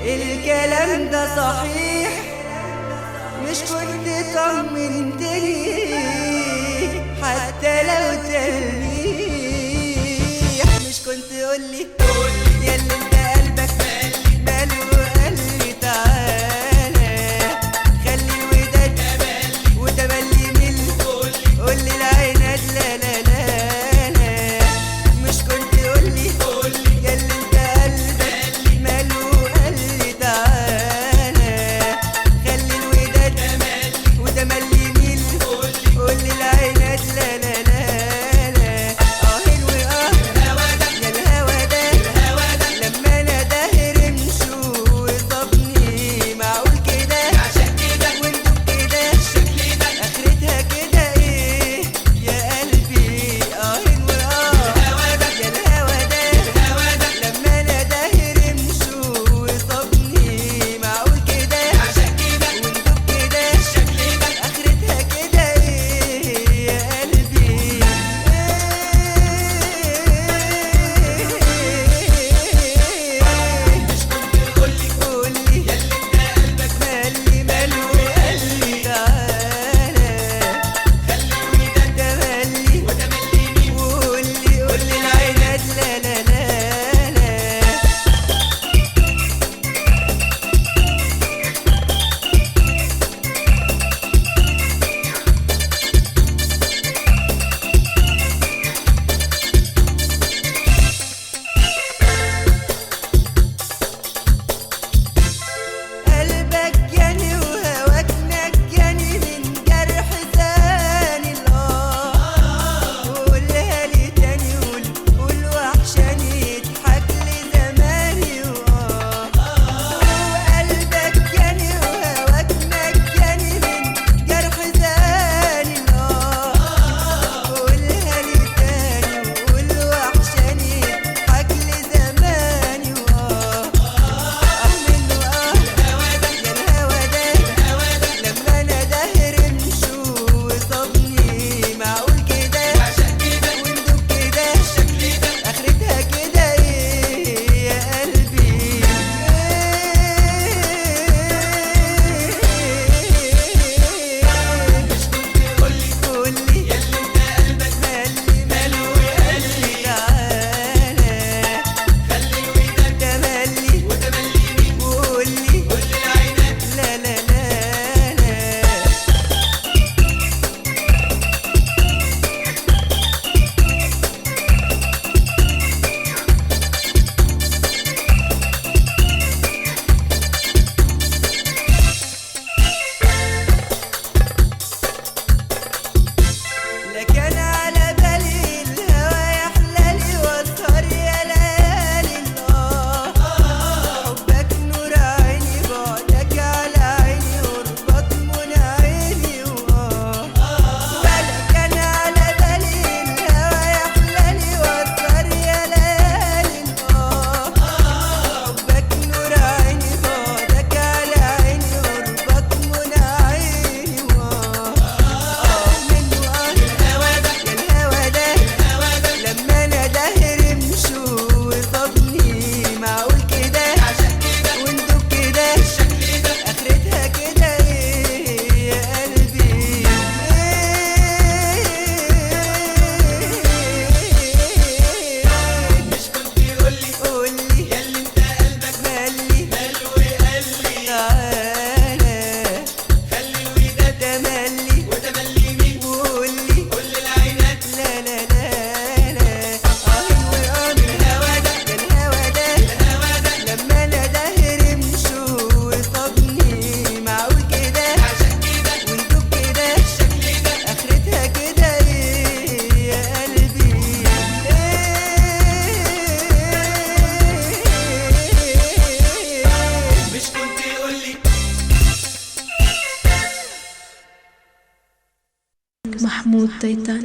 الكلام ده صحيح، مش كنت طمنتني حتى لو تلميح. مش كنت قولي يا اللي انت قلبك ماله وقالي تعالى خلي الوداد وتملي مل قولي العناد لا لا لا لا. مش كنت قولي يا اللي انت قلبك ماله وقالي تعالى خلي الوداد وتملي مل قولي العناد لا لا لا لا. حلو يا الهوا ده لما انا داهر امشي وصابني معقول كده وانتوا كده اخرتها كده ايه يا قلبي. حلو يا الهوا ده لما انا داهر امشي وصابني معقول كده وانتوا كده اخرتها كده ايه يا قلبي. قولي يا اللي انت قلبك ماله وقالي تعالى خلي الوداد ده ملي وقولي العناد لا لا لا لا. قلبك جاني وهواك نجاني من جرح ثاني. قولها لي تاني قول وحشاني يضحك لي زماني. قلبك جاني وهواك نجاني من جرح ثاني. قولها لي تاني قول وحشاني يضحك لي زماني. الهوا ده لما انا داهر امشي وصابني معقول كده وانتوا كده اخرتها كده ايه يا قلبي. مش كنت قولي يا اللي انت قلبك ماله وقالي تعالى خلي الوداد ده ملي وقولي العناد لا لا لا لا. لك انا على بالي الهوا يحلالي واسهر يا ليالي. حبك نور عيني بعدك على عيني وربط منى عيني. ولك انا على بالي الهوا يحلالي واسهر يا ليالي. حبك نور عيني بعدك على عيني وربط منى عيني. الهوا ده لما انا داهر امشي وصابني معقول كده وانتوا كده اخرتها كده ايه يا قلبي. مش كنت قولي يا اللي انت قلبك ماله وقالي تعالى خلي الوداد ده ملي وقولي العناد لا لا لا لا. الهوا ده لما انا داهر امشي وصابني معقول كده وانتوا كده اخرتها كده ايه يا قلبي. مش كنت قولي محمود تيتان.